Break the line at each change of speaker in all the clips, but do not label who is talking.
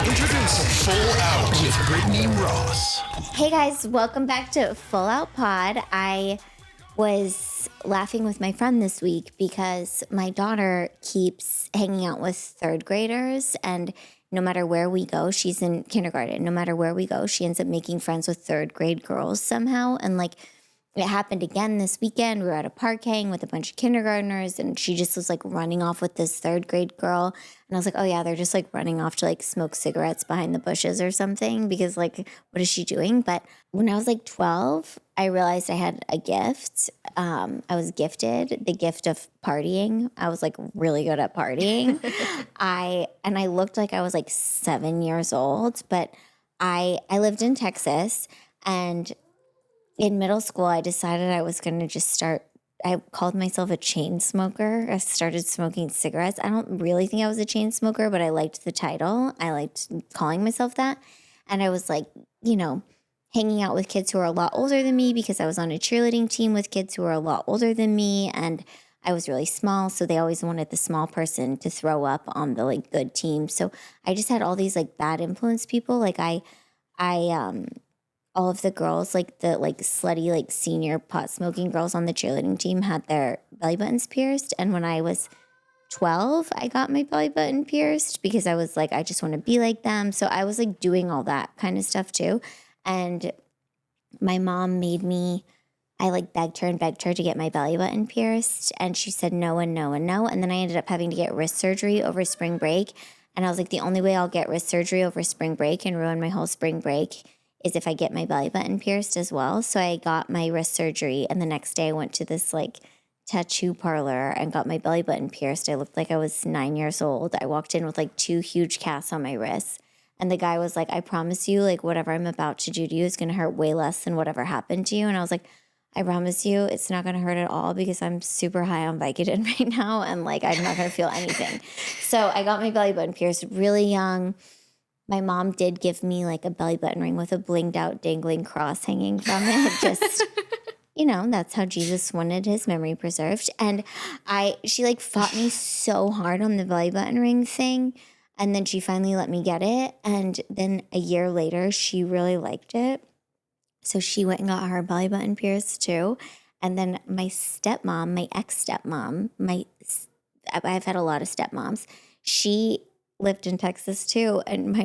Introducing Full Out with Brittany Ross.
Hey guys, welcome back to Full Out Pod. I was laughing with my friend this week because my daughter keeps hanging out with third graders, and no matter where we go, she's in kindergarten. No matter where we go, she ends up making friends with third grade girls somehow. And like it happened again this weekend. We were at a park hang with a bunch of kindergartners, and she just was like running off with this third grade girl. And I was like, oh yeah, they're just like running off to like smoke cigarettes behind the bushes or something, because like, what is she doing? But when I was like 12, I realized I had a gift. I was gifted the gift of partying. I was like really good at partying. I looked like I was like 7 years old, but I lived in Texas, and in middle school, I decided I was going to just I called myself a chain smoker. I started smoking cigarettes. I don't really think I was a chain smoker, but I liked the title. I liked calling myself that. And I was like, hanging out with kids who are a lot older than me, because I was on a cheerleading team with kids who are a lot older than me. And I was really small, so they always wanted the small person to throw up on the like good team. So I just had all these like bad influence people. Like all of the girls, like the like slutty, like senior pot smoking girls on the cheerleading team had their belly buttons pierced. And when I was 12, I got my belly button pierced because I was like, I just want to be like them. So I was like doing all that kind of stuff too. And my mom I like begged her to get my belly button pierced. And she said no and no and no. And then I ended up having to get wrist surgery over spring break. And I was like, the only way I'll get wrist surgery over spring break and ruin my whole spring break is if I get my belly button pierced as well. So I got my wrist surgery, and the next day I went to this like tattoo parlor and got my belly button pierced. I looked like I was 9 years old. I walked in with like 2 huge casts on my wrists, and the guy was like, I promise you, like whatever I'm about to do to you is going to hurt way less than whatever happened to you. And I was like, I promise you it's not going to hurt at all, because I'm super high on Vicodin right now, and like I'm not going to feel anything. So I got my belly button pierced really young. My mom did give me like a belly button ring with a blinged out dangling cross hanging from it. Just, that's how Jesus wanted his memory preserved. And she like fought me so hard on the belly button ring thing. And then she finally let me get it. And then a year later, she really liked it. So she went and got her belly button pierced too. And then my stepmom, my ex-stepmom, I've had a lot of stepmoms. She lived in Texas too, and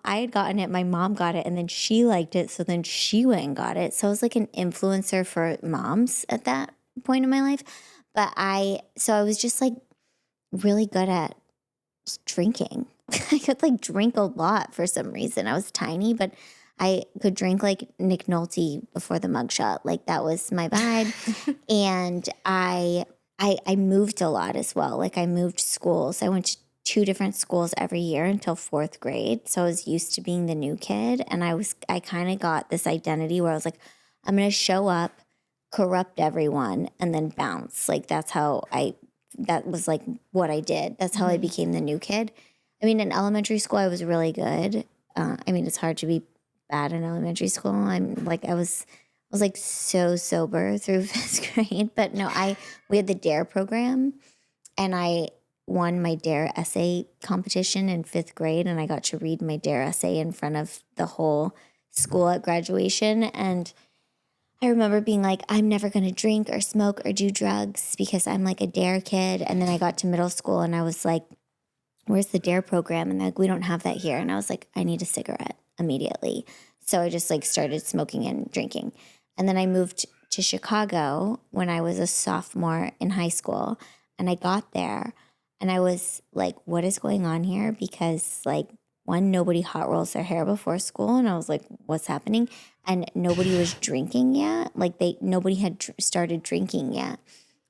I had gotten it, my mom got it, and then she liked it, so then she went and got it. So I was like an influencer for moms at that point in my life. But I was just like really good at drinking. I could like drink a lot for some reason. I was tiny, but I could drink like Nick Nolte before the mugshot. Like that was my vibe. And I moved a lot as well. Like I moved schools. I went to 2 different schools every year until 4th grade. So I was used to being the new kid. And I kind of got this identity where I was like, I'm going to show up, corrupt everyone, and then bounce. Like that was like what I did. That's how I became the new kid. I mean, in elementary school, I was really good. It's hard to be bad in elementary school. I was like so sober through 5th grade. But no, we had the DARE program, and I won my DARE essay competition in 5th grade, and I got to read my DARE essay in front of the whole school at graduation. And I remember being like, I'm never going to drink or smoke or do drugs because I'm like a DARE kid. And then I got to middle school and I was like, where's the DARE program? And they're like, we don't have that here. And I was like, I need a cigarette immediately. So I just like started smoking and drinking. And then I moved to Chicago when I was a sophomore in high school, and I got there. And I was like, what is going on here? Because like, one, nobody hot rolls their hair before school. And I was like, what's happening? And nobody was drinking yet. Like nobody had started drinking yet.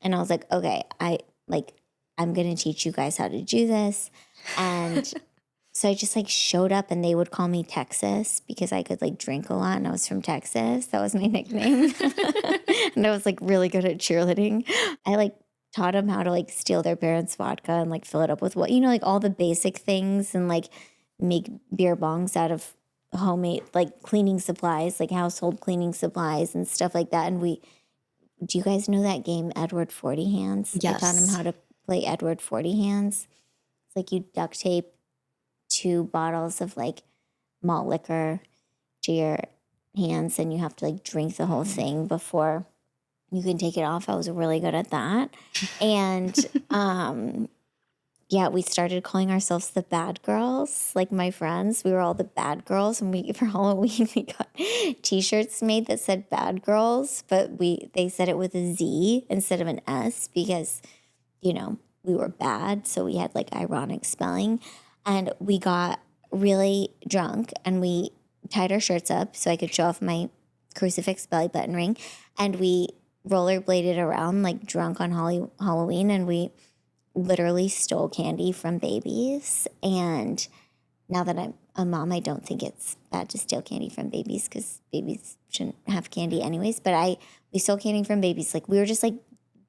And I was like, okay, I'm going to teach you guys how to do this. And so I just like showed up, and they would call me Texas because I could like drink a lot, and I was from Texas. That was my nickname. And I was like really good at cheerleading. I like taught them how to like steal their parents' vodka and like fill it up with like all the basic things, and like make beer bongs out of homemade like cleaning supplies, like household cleaning supplies and stuff like that. And do you guys know that game, Edward 40 Hands?
Yes.
I taught them how to play Edward 40 Hands. It's like you duct tape 2 bottles of like malt liquor to your hands, and you have to like drink the whole thing before you can take it off. I was really good at that. And yeah, we started calling ourselves the bad girls. Like my friends, we were all the bad girls. And we for Halloween we got t-shirts made that said bad girls, but they said it with a Z instead of an S because, you know, we were bad. So we had like ironic spelling. And we got really drunk and we tied our shirts up so I could show off my crucifix belly button ring. And we rollerbladed around like drunk on Halloween, and we literally stole candy from babies. And now that I'm a mom, I don't think it's bad to steal candy from babies because babies shouldn't have candy anyways. But we stole candy from babies. Like we were just like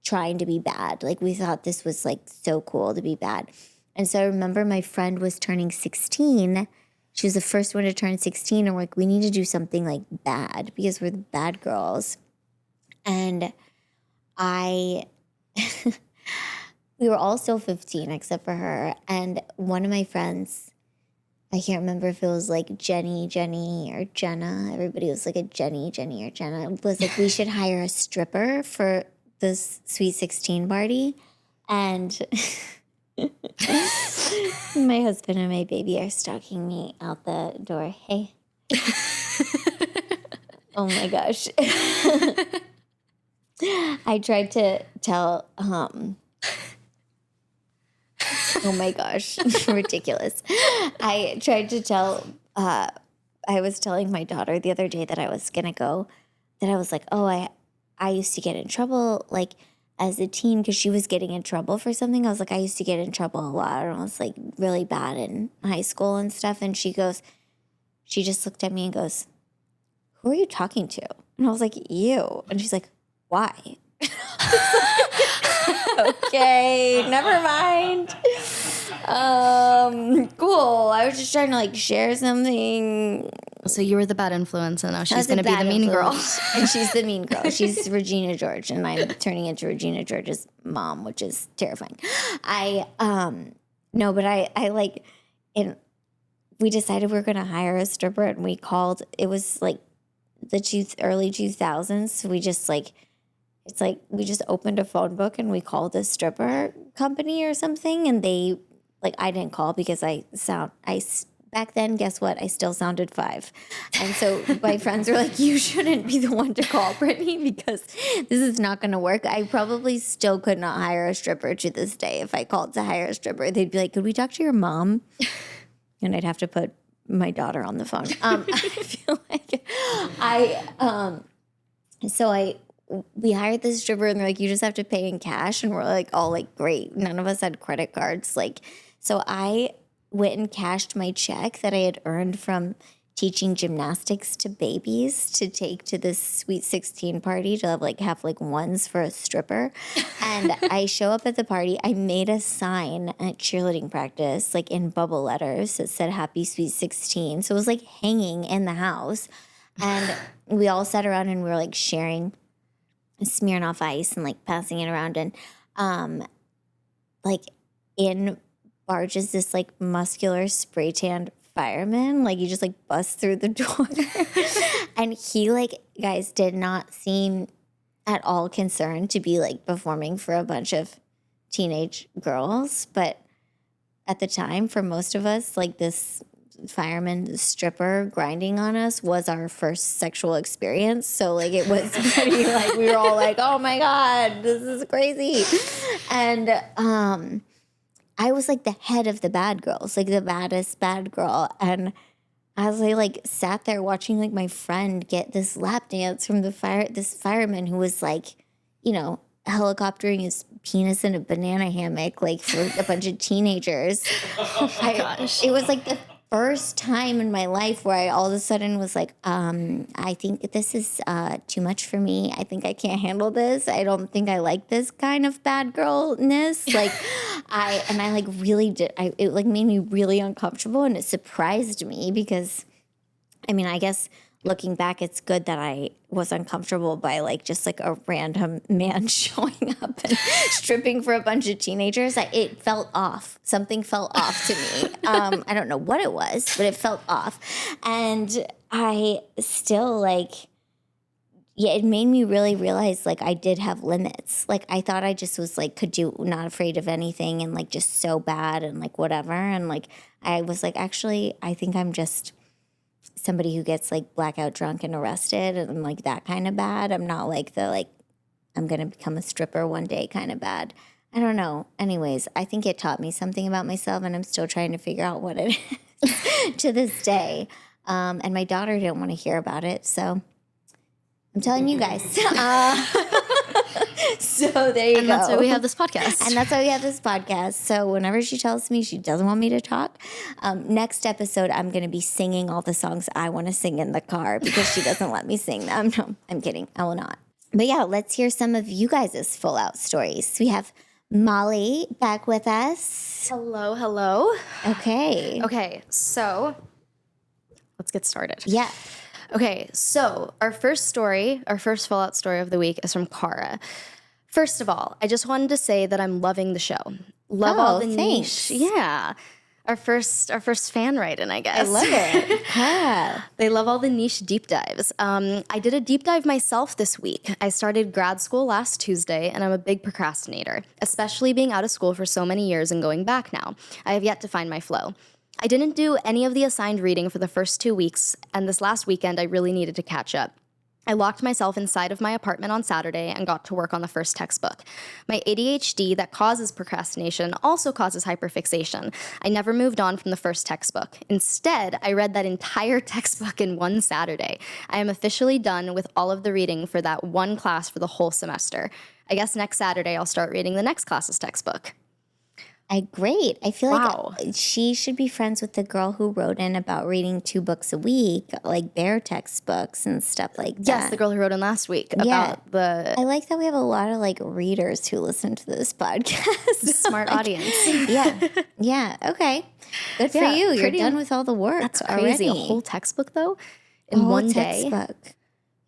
trying to be bad. Like we thought this was like so cool to be bad. And so I remember my friend was turning 16. She was the first one to turn 16. And we're like, we need to do something like bad because we're the bad girls. And we were all still 15 except for her. And one of my friends, I can't remember if it was like Jenny, or Jenna. Everybody was like a Jenny, or Jenna. Was like, we should hire a stripper for this Sweet 16 party. And my husband and my baby are stalking me out the door. Hey. Oh my gosh. I tried to tell, oh my gosh, ridiculous. I tried to tell, I was telling my daughter the other day that I was going to go, that I was like, oh, I used to get in trouble like as a teen because she was getting in trouble for something. I was like, I used to get in trouble a lot. And I was like really bad in high school and stuff. And she just looked at me and goes, who are you talking to? And I was like, you. And she's like, why? Okay, never mind. Cool. I was just trying to like share something.
So you were the bad influence, and now she's going to be the mean girl.
And she's the mean girl. She's Regina George, and I'm turning into Regina George's mom, which is terrifying. No, but I like, and we decided we were going to hire a stripper, and we called. It was like the early 2000s. So we just like. It's like we just opened a phone book and we called a stripper company or something, and they like I didn't call because back then, guess what? I still sounded 5. And so my friends were like, you shouldn't be the one to call, Brittany, because this is not going to work. I probably still could not hire a stripper to this day. If I called to hire a stripper, they'd be like, could we talk to your mom? And I'd have to put my daughter on the phone. I feel like we hired this stripper, and they're like, you just have to pay in cash. And we're like, all like, great. None of us had credit cards. Like, so I went and cashed my check that I had earned from teaching gymnastics to babies to take to this Sweet 16 party to have ones for a stripper. And I show up at the party. I made a sign at cheerleading practice, like in bubble letters that said Happy Sweet 16. So it was like hanging in the house. And we all sat around and we were like sharing Smirnoff Ice and like passing it around, and like in barges this like muscular spray tanned fireman, like he just like busts through the door. And he like, guys, did not seem at all concerned to be like performing for a bunch of teenage girls, but at the time for most of us, like this fireman stripper grinding on us was our first sexual experience. So like it was pretty like we were all like, oh my God, this is crazy. And I was like the head of the bad girls, like the baddest bad girl. And as I like sat there watching like my friend get this lap dance from this fireman who was like, you know, helicoptering his penis in a banana hammock like for a bunch of teenagers.
Oh my gosh.
It was like the first time in my life where I all of a sudden was like, I think this is too much for me. I think I can't handle this. I don't think I like this kind of bad girlness. Like I like really did. It like made me really uncomfortable, and it surprised me because, I mean, I guess looking back, it's good that I was uncomfortable by like just like a random man showing up and stripping for a bunch of teenagers. It felt off. Something felt off to me. I don't know what it was, but it felt off. And I still it made me really realize like I did have limits. Like I thought I just was like, not afraid of anything and like just so bad and like whatever. And like I was like, actually, I think I'm just somebody who gets like blackout drunk and arrested and like that kind of bad. I'm not like I'm going to become a stripper one day kind of bad. I don't know. Anyways, I think it taught me something about myself and I'm still trying to figure out what it is to this day. And my daughter didn't want to hear about it. So I'm telling you guys. So there you go.
And that's why we have this podcast.
And that's why we have this podcast. So whenever she tells me she doesn't want me to talk, next episode I'm going to be singing all the songs I want to sing in the car because she doesn't let me sing them. No, I'm kidding. I will not. But yeah, let's hear some of you guys' full out stories. We have Molly back with us.
Hello, hello.
Okay,
so let's get started.
Yeah.
Okay, so our first full out story of the week is from Cara. First of all, I just wanted to say that I'm loving the show. Love all the
thanks.
niche. Yeah. Our first fan write-in, I guess.
I love it. Yeah.
They love all the niche deep dives. I did a deep dive myself this week. I started grad school last Tuesday, and I'm a big procrastinator, especially being out of school for so many years and going back now. I have yet to find my flow. I didn't do any of the assigned reading for the first 2 weeks, and this last weekend I really needed to catch up. I locked myself inside of my apartment on Saturday and got to work on the first textbook. My ADHD that causes procrastination also causes hyperfixation. I never moved on from the first textbook. Instead, I read that entire textbook in one Saturday. I am officially done with all of the reading for that one class for the whole semester. I guess next Saturday I'll start reading the next class's textbook.
Great. I feel
Wow.
like she should be friends with the girl who wrote in about reading 2 books a week, like bear textbooks and stuff like that.
Yes, the girl who wrote in last week about the
I like that we have a lot of like readers who listen to this podcast.
smart audience.
Yeah. Okay. Good for
Yeah,
you. You're
pretty-
done with all the work.
That's crazy.
Already.
A whole textbook, though,
A
in
whole
one day.
textbook.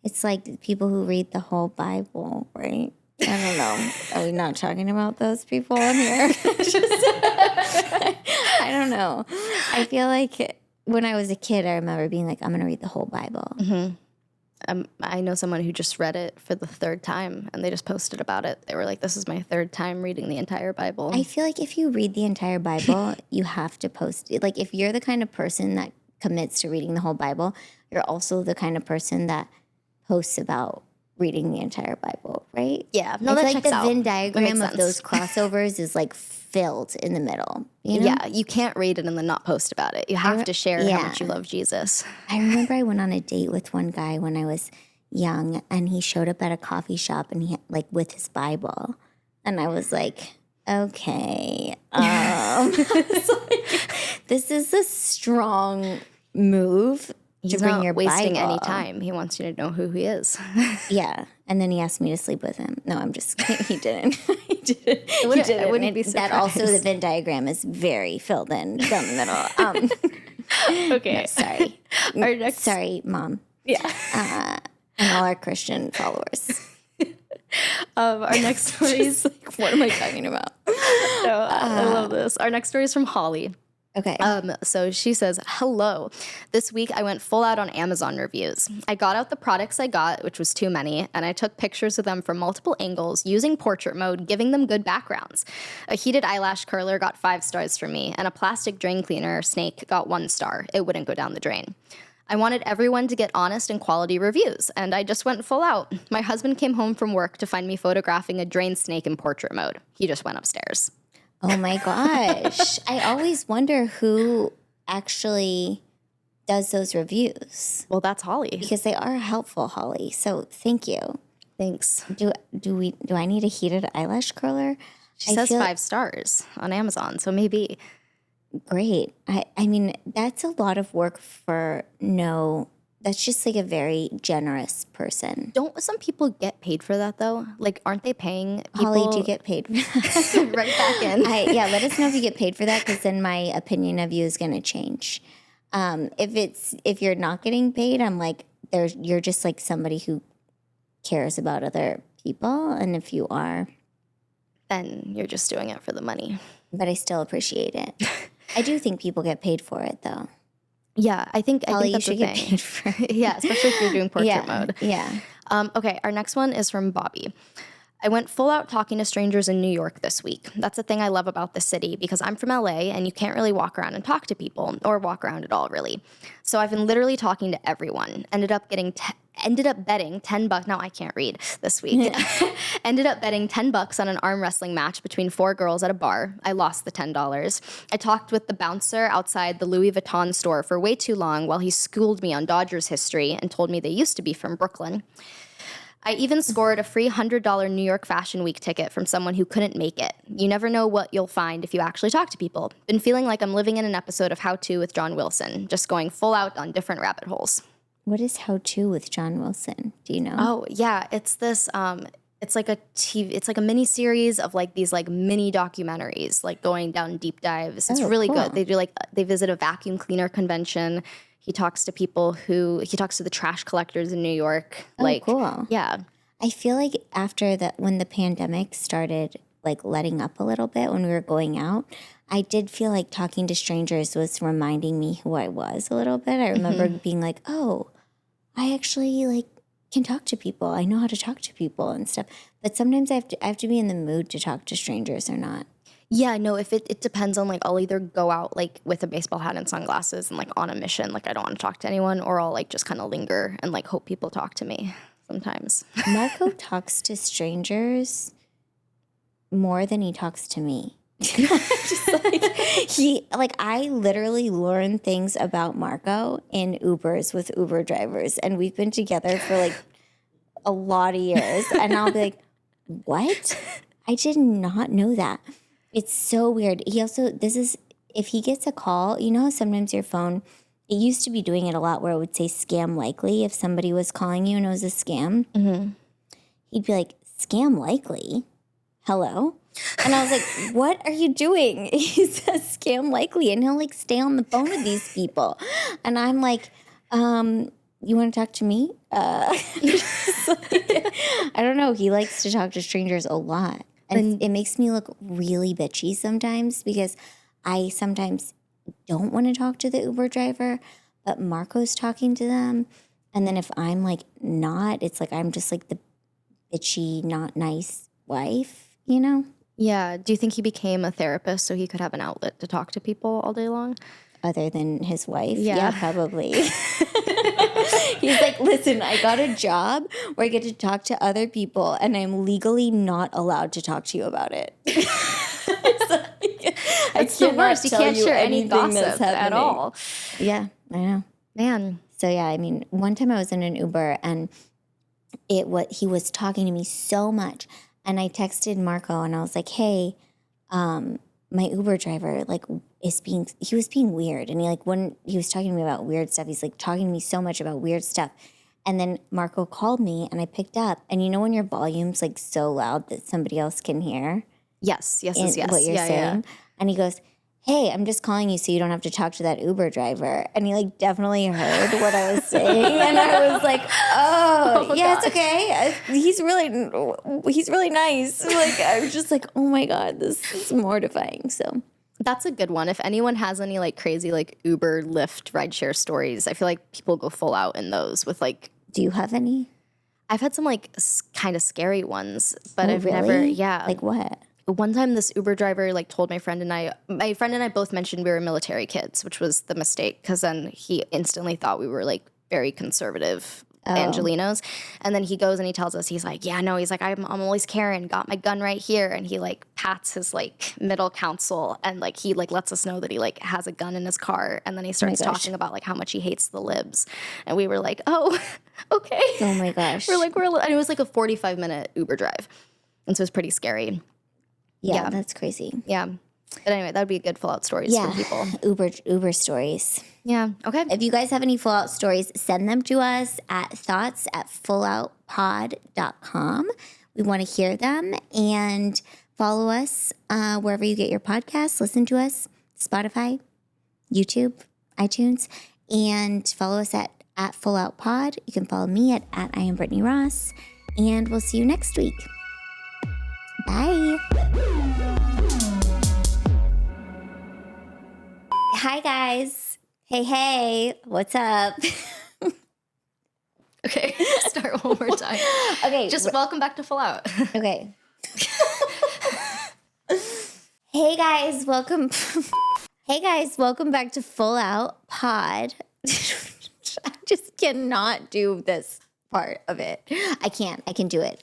It's like people who read the whole Bible, right? I don't know. Are we not talking about those people in here? I don't know. I feel like when I was a kid, I remember being like, I'm going to read the whole Bible.
I know someone who just read it for the 3rd time, and they just posted about it. They were like, this is my 3rd time reading the entire Bible.
I feel like if you read the entire Bible, you have to post it. Like if you're the kind of person that commits to reading the whole Bible, you're also the kind of person that posts about reading the entire Bible, right?
Yeah, no,
I
that
feel like
checks
the
out.
Venn
That
diagram
makes
of
sense.
those crossovers is like filled in the middle. You know?
Yeah, you can't read it and then not post about it. You have to share how much you love Jesus.
I remember I went on a date with one guy when I was young, and he showed up at a coffee shop and he like with his Bible, and I was like, okay, it's like, this is a strong move.
He's
to bring
not
your
wasting
Bible.
any time. He wants you to know who he is.
Yeah, and then he asked me to sleep with him. No, I'm just kidding. He didn't. He didn't.
I wouldn't
And
be
that also the
surprised.
Venn diagram is very filled in down the middle.
Okay.
Sorry,
Our next,
sorry, Mom,
yeah.
and all our Christian followers.
Our next story is
Like, what am I talking about?
I love this. Our next story is from Holly.
Okay.
So she says, hello. This week I went full out on Amazon reviews. I got out the products I got, which was too many, and I took pictures of them from multiple angles using portrait mode, giving them good backgrounds. A heated eyelash curler got 5 stars from me, and a plastic drain cleaner snake got 1 star. It wouldn't go down the drain. I wanted everyone to get honest and quality reviews, and I just went full out. My husband came home from work to find me photographing a drain snake in portrait mode. He just went upstairs.
Oh my gosh. I always wonder who actually does those reviews,
Well, that's Holly.
because they are helpful, Holly. So thank you.
Thanks.
Do I need a heated eyelash curler?
She says 5 stars on Amazon, so maybe.
Great. I mean, that's a lot of work for that's just like a very generous person.
Don't some people get paid for that, though? Like, aren't they paying people?
Holly, do you get paid for that?
right back in?
Let us know if you get paid for that, because then my opinion of you is going to change. If you're not getting paid, I'm like, you're just like somebody who cares about other people. And if you are,
then you're just doing it for the money.
but I still appreciate it. I do think people get paid for it though.
Yeah, I think
Holly,
that's
you should
the
get
thing.
paid for it.
Yeah, especially if you're doing portrait mode.
Yeah.
Okay, our next one is from Bobby. I went full out talking to strangers in New York this week. That's the thing I love about the city because I'm from LA and you can't really walk around and talk to people or walk around at all, really. So I've been literally talking to everyone. Ended up betting $10. No, I can't read this week. Ended up betting $10 on an arm wrestling match between 4 girls at a bar. I lost the $10. I talked with the bouncer outside the Louis Vuitton store for way too long while he schooled me on Dodgers history and told me they used to be from Brooklyn. I even scored a free $100 New York Fashion Week ticket from someone who couldn't make it. You never know what you'll find if you actually talk to people. Been feeling like I'm living in an episode of How To with John Wilson, just going full out on different rabbit holes.
What is How To with John Wilson? Do you know?
Oh, yeah. It's this, it's like a mini series of like these like mini documentaries, like going down deep dives. It's really
cool.
good. They visit a vacuum cleaner convention. He talks to the trash collectors in New York.
Cool.
Yeah.
I feel like after when the pandemic started like letting up a little bit when we were going out, I did feel like talking to strangers was reminding me who I was a little bit. I remember being like, oh, I actually like can talk to people. I know how to talk to people and stuff. But sometimes I have to be in the mood to talk to strangers or not.
Yeah, no, if it depends on, like, I'll either go out, like, with a baseball hat and sunglasses and, like, on a mission, like, I don't want to talk to anyone, or I'll, like, just kind of linger and, like, hope people talk to me sometimes.
Marco talks to strangers more than he talks to me. I literally learn things about Marco in Ubers with Uber drivers, and we've been together for, like, a lot of years, and I'll be like, what? I did not know that. It's so weird. If he gets a call, you know how sometimes your phone, it used to be doing it a lot where it would say scam likely if somebody was calling you and it was a scam. Mm-hmm. He'd be like, scam likely? Hello? And I was like, what are you doing? He says scam likely. And he'll like stay on the phone with these people. And I'm like, you want to talk to me? I don't know. He likes to talk to strangers a lot. And it makes me look really bitchy sometimes because I sometimes don't want to talk to the Uber driver, but Marco's talking to them. And then if I'm like not, it's like I'm just like the bitchy, not nice wife, you know?
Yeah. Do you think he became a therapist so he could have an outlet to talk to people all day long?
Other than his wife?
Yeah,
probably. He's like, listen, I got a job where I get to talk to other people and I'm legally not allowed to talk to you about it.
It's the worst. You can't share any gossip at all.
Yeah, I know.
Man.
So yeah, I mean, one time I was in an Uber and he was talking to me so much. And I texted Marco and I was like, hey, my Uber driver like he was being weird, and he was talking to me about weird stuff. He's like talking to me so much about weird stuff. And then Marco called me and I picked up, and you know when your volume's like so loud that somebody else can hear?
Yes.
What you're saying. Yeah. And he goes, hey, I'm just calling you so you don't have to talk to that Uber driver. And he like definitely heard what I was saying. And I was like, oh yeah, gosh. It's okay. He's really nice. Like, I was just like, oh my God, this is mortifying. So
that's a good one. If anyone has any like crazy like Uber, Lyft, rideshare stories, I feel like people go full out in those with like.
Do you have any?
I've had some like kind of scary ones, but I've
really?
never. Yeah.
Like what?
One time this Uber driver like told my friend and I both mentioned we were military kids, which was the mistake because then he instantly thought we were like very conservative Angelinos. And then he goes and he tells us, he's like, yeah, no, he's like, I'm always carrying, got my gun right here. And he like pats his like middle console and like he like lets us know that he like has a gun in his car. And then he starts talking about like how much he hates the libs. And we were like, oh, okay.
Oh my gosh.
And it was like a 45-minute Uber drive. And so it was pretty scary.
Yeah, that's crazy.
Yeah. But anyway, that would be a good full-out stories for people.
Uber stories.
Yeah, okay.
If you guys have any full-out stories, send them to us at thoughts@fulloutpod.com. We want to hear them. And follow us wherever you get your podcasts. Listen to us, Spotify, YouTube, iTunes. And follow us at at Full Out Pod. You can follow me at I am Brittany Ross. And we'll see you next week. Bye. Hi, guys. Hey, what's up?
Okay, start one more time.
Okay.
Just welcome back to Full Out.
Okay. Hey, guys. Welcome. Hey, guys. Welcome back to Full Out Pod. I just cannot do this part of it. I can't. I can do it.